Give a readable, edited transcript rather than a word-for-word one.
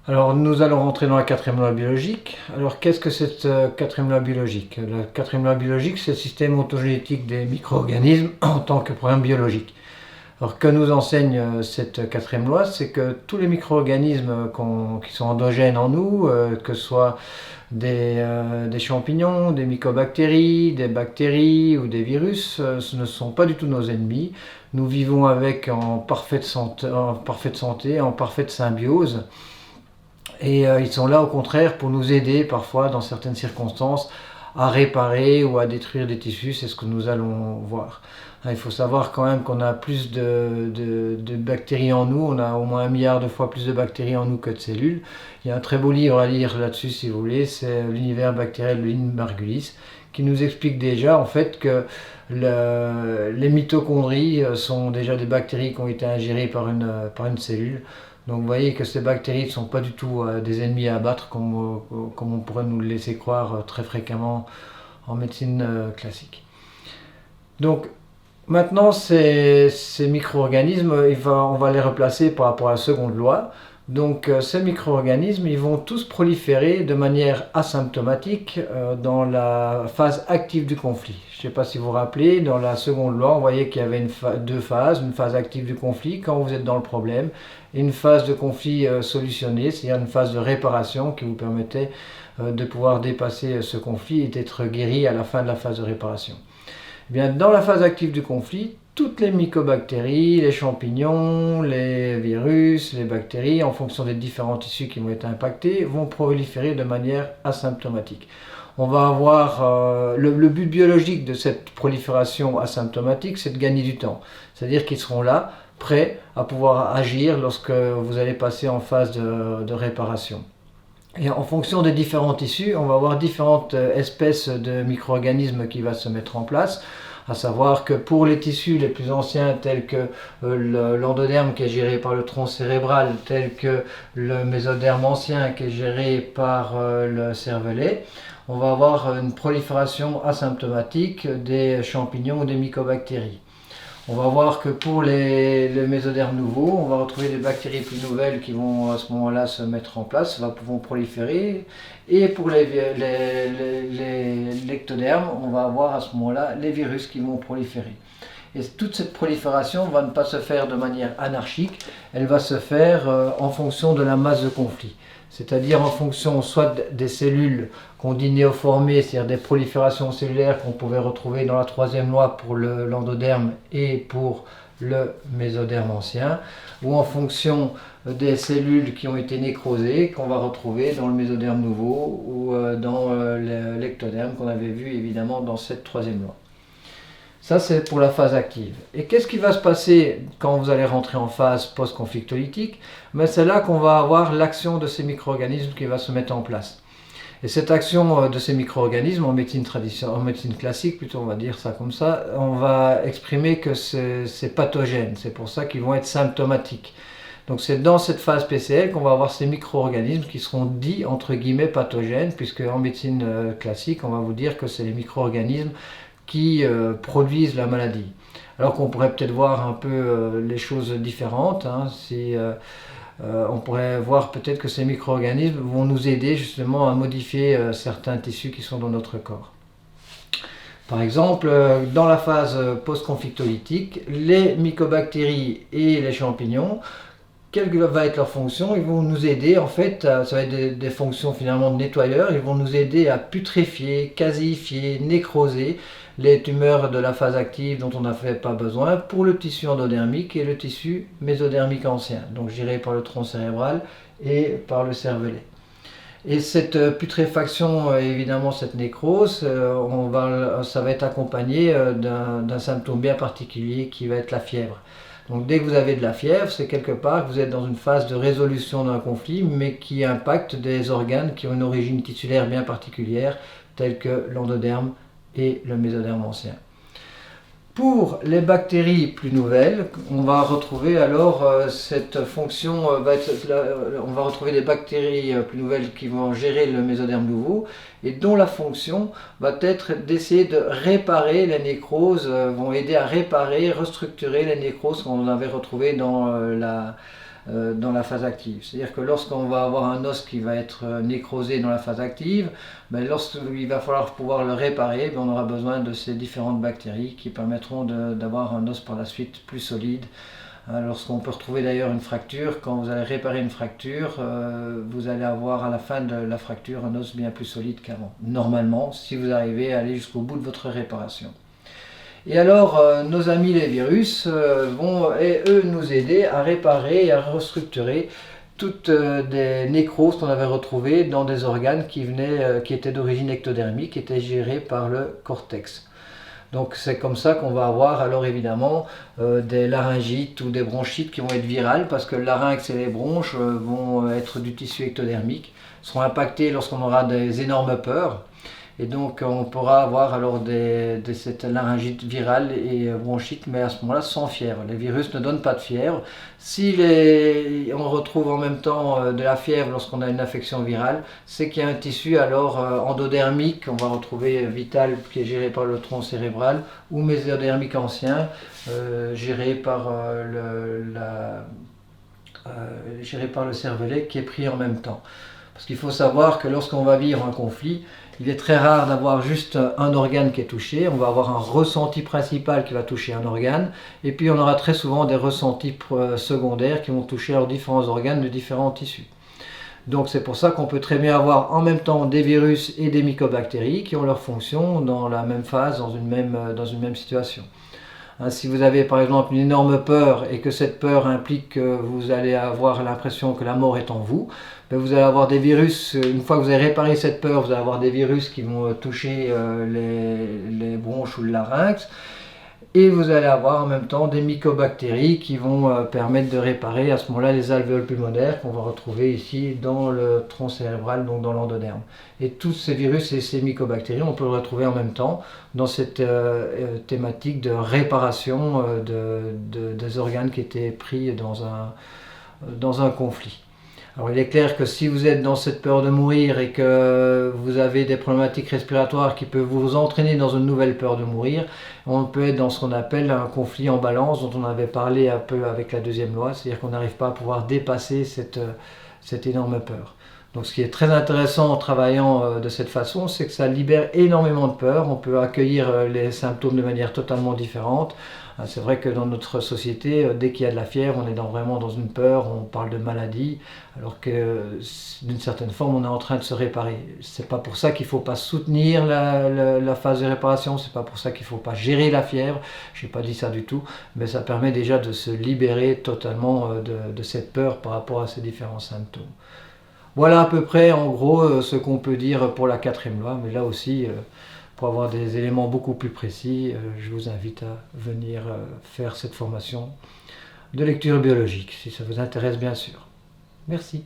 Alors nous allons rentrer dans la quatrième loi biologique. Alors qu'est-ce que cette quatrième loi biologique? La quatrième loi biologique, c'est le système ontogénétique des micro-organismes en tant que programme biologique. Alors que nous enseigne cette quatrième loi, c'est que tous les micro-organismes qui sont endogènes en nous, que ce soit des champignons, des mycobactéries, des bactéries ou des virus, ce ne sont pas du tout nos ennemis. Nous vivons avec en parfaite santé, en parfaite symbiose. Et ils sont là au contraire pour nous aider parfois dans certaines circonstances à réparer ou à détruire des tissus, c'est ce que nous allons voir. Il faut savoir quand même qu'on a plus de bactéries en nous, on a au moins 1 milliard de fois plus de bactéries en nous que de cellules. Il y a un très beau livre à lire là-dessus si vous voulez, c'est l'univers bactériel de Lynn Margulis, qui nous explique déjà en fait que les mitochondries sont déjà des bactéries qui ont été ingérées par une cellule. Donc vous voyez que ces bactéries ne sont pas du tout des ennemis à abattre comme on pourrait nous le laisser croire très fréquemment en médecine classique. Donc maintenant ces micro-organismes, on va les replacer par rapport à la seconde loi. Donc ces micro-organismes, ils vont tous proliférer de manière asymptomatique dans la phase active du conflit. Je ne sais pas si vous vous rappelez, dans la seconde loi, on voyait qu'il y avait deux phases, une phase active du conflit quand vous êtes dans le problème, et une phase de conflit solutionnée, c'est-à-dire une phase de réparation qui vous permettait de pouvoir dépasser ce conflit et d'être guéri à la fin de la phase de réparation. Eh bien, dans la phase active du conflit, toutes les mycobactéries, les champignons, les virus, les bactéries, en fonction des différents tissus qui vont être impactés, vont proliférer de manière asymptomatique. On va avoir le but biologique de cette prolifération asymptomatique, c'est de gagner du temps. C'est-à-dire qu'ils seront là, prêts à pouvoir agir lorsque vous allez passer en phase de réparation. Et en fonction des différents tissus, on va avoir différentes espèces de micro-organismes qui vont se mettre en place. À savoir que pour les tissus les plus anciens tels que l'endoderme qui est géré par le tronc cérébral, tel que le mésoderme ancien qui est géré par le cervelet, on va avoir une prolifération asymptomatique des champignons ou des mycobactéries. On va voir que pour les mésodermes nouveaux, on va retrouver des bactéries plus nouvelles qui vont à ce moment-là se mettre en place, vont proliférer. Et pour les lectodermes, on va avoir à ce moment-là les virus qui vont proliférer. Et toute cette prolifération va ne pas se faire de manière anarchique, elle va se faire en fonction de la masse de conflit. C'est-à-dire en fonction soit des cellules qu'on dit néoformées, c'est-à-dire des proliférations cellulaires qu'on pouvait retrouver dans la troisième loi pour l'endoderme et pour le mésoderme ancien, ou en fonction des cellules qui ont été nécrosées qu'on va retrouver dans le mésoderme nouveau ou dans l'ectoderme qu'on avait vu évidemment dans cette troisième loi. Ça, c'est pour la phase active. Et qu'est-ce qui va se passer quand vous allez rentrer en phase post-conflictolytique? C'est là qu'on va avoir l'action de ces micro-organismes qui va se mettre en place. Et cette action de ces micro-organismes, en médecine classique, plutôt on va dire ça comme ça, on va exprimer que c'est pathogène. C'est pour ça qu'ils vont être symptomatiques. Donc c'est dans cette phase PCL qu'on va avoir ces micro-organismes qui seront dits entre guillemets pathogènes, puisque en médecine classique, on va vous dire que c'est les micro-organismes qui produisent la maladie. Alors qu'on pourrait peut-être voir un peu les choses différentes. On pourrait voir peut-être que ces micro-organismes vont nous aider justement à modifier certains tissus qui sont dans notre corps. Par exemple, dans la phase post-conflictolytique, les mycobactéries et les champignons, quelle va être leur fonction? Ils vont nous aider, en fait, ça va être des fonctions finalement de nettoyeurs, ils vont nous aider à putréfier, caséifier, nécroser les tumeurs de la phase active dont on n'avait pas besoin pour le tissu endodermique et le tissu mésodermique ancien, donc géré par le tronc cérébral et par le cervelet. Et cette putréfaction, évidemment cette nécrose, ça va être accompagné d'un symptôme bien particulier qui va être la fièvre. Donc dès que vous avez de la fièvre, c'est quelque part que vous êtes dans une phase de résolution d'un conflit, mais qui impacte des organes qui ont une origine tissulaire bien particulière, tels que l'endoderme et le mésoderme ancien. Pour les bactéries plus nouvelles, on va retrouver alors cette fonction, on va retrouver des bactéries plus nouvelles qui vont gérer le mésoderme nouveau et dont la fonction va être d'essayer de réparer les nécroses, vont aider à réparer, restructurer les nécroses qu'on avait retrouvées dans dans la phase active. C'est-à-dire que lorsqu'on va avoir un os qui va être nécrosé dans la phase active, ben, lorsqu'il va falloir pouvoir le réparer, ben, on aura besoin de ces différentes bactéries qui permettront d'avoir un os par la suite plus solide. Lorsqu'on peut retrouver d'ailleurs une fracture, quand vous allez réparer une fracture, vous allez avoir à la fin de la fracture un os bien plus solide qu'avant. Normalement, si vous arrivez à aller jusqu'au bout de votre réparation. Et alors, nos amis les virus vont, eux, nous aider à réparer et à restructurer toutes des nécroses qu'on avait retrouvées dans des organes qui étaient d'origine ectodermique, qui étaient gérés par le cortex. Donc c'est comme ça qu'on va avoir alors évidemment des laryngites ou des bronchites qui vont être virales, parce que le larynx et les bronches vont être du tissu ectodermique, seront impactés lorsqu'on aura des énormes peurs. Et donc on pourra avoir alors cette laryngite virale et bronchite, mais à ce moment-là sans fièvre. Les virus ne donnent pas de fièvre. Si on retrouve en même temps de la fièvre lorsqu'on a une infection virale, c'est qu'il y a un tissu alors endodermique, on va retrouver vital, qui est géré par le tronc cérébral, ou mésodermique ancien, géré par le cervelet, qui est pris en même temps. Parce qu'il faut savoir que lorsqu'on va vivre un conflit, il est très rare d'avoir juste un organe qui est touché. On va avoir un ressenti principal qui va toucher un organe, et puis on aura très souvent des ressentis secondaires qui vont toucher alors différents organes de différents tissus. Donc c'est pour ça qu'on peut très bien avoir en même temps des virus et des mycobactéries qui ont leur fonction dans la même phase, dans une même situation. Si vous avez par exemple une énorme peur et que cette peur implique que vous allez avoir l'impression que la mort est en vous, vous allez avoir des virus, une fois que vous avez réparé cette peur, vous allez avoir des virus qui vont toucher les bronches ou le larynx, et vous allez avoir en même temps des mycobactéries qui vont permettre de réparer à ce moment-là les alvéoles pulmonaires qu'on va retrouver ici dans le tronc cérébral, donc dans l'endoderme. Et tous ces virus et ces mycobactéries, on peut les retrouver en même temps dans cette thématique de réparation des organes qui étaient pris dans un conflit. Alors il est clair que si vous êtes dans cette peur de mourir et que vous avez des problématiques respiratoires qui peuvent vous entraîner dans une nouvelle peur de mourir, on peut être dans ce qu'on appelle un conflit en balance, dont on avait parlé un peu avec la deuxième loi, c'est-à-dire qu'on n'arrive pas à pouvoir dépasser cette énorme peur. Donc ce qui est très intéressant en travaillant de cette façon, c'est que ça libère énormément de peur. On peut accueillir les symptômes de manière totalement différente. C'est vrai que dans notre société, dès qu'il y a de la fièvre, on est vraiment dans une peur, on parle de maladie, alors que d'une certaine forme, on est en train de se réparer. C'est pas pour ça qu'il ne faut pas soutenir la phase de réparation, c'est pas pour ça qu'il ne faut pas gérer la fièvre, je n'ai pas dit ça du tout, mais ça permet déjà de se libérer totalement de cette peur par rapport à ces différents symptômes. Voilà à peu près en gros ce qu'on peut dire pour la quatrième loi, mais là aussi, pour avoir des éléments beaucoup plus précis, je vous invite à venir faire cette formation de lecture biologique, si ça vous intéresse bien sûr. Merci.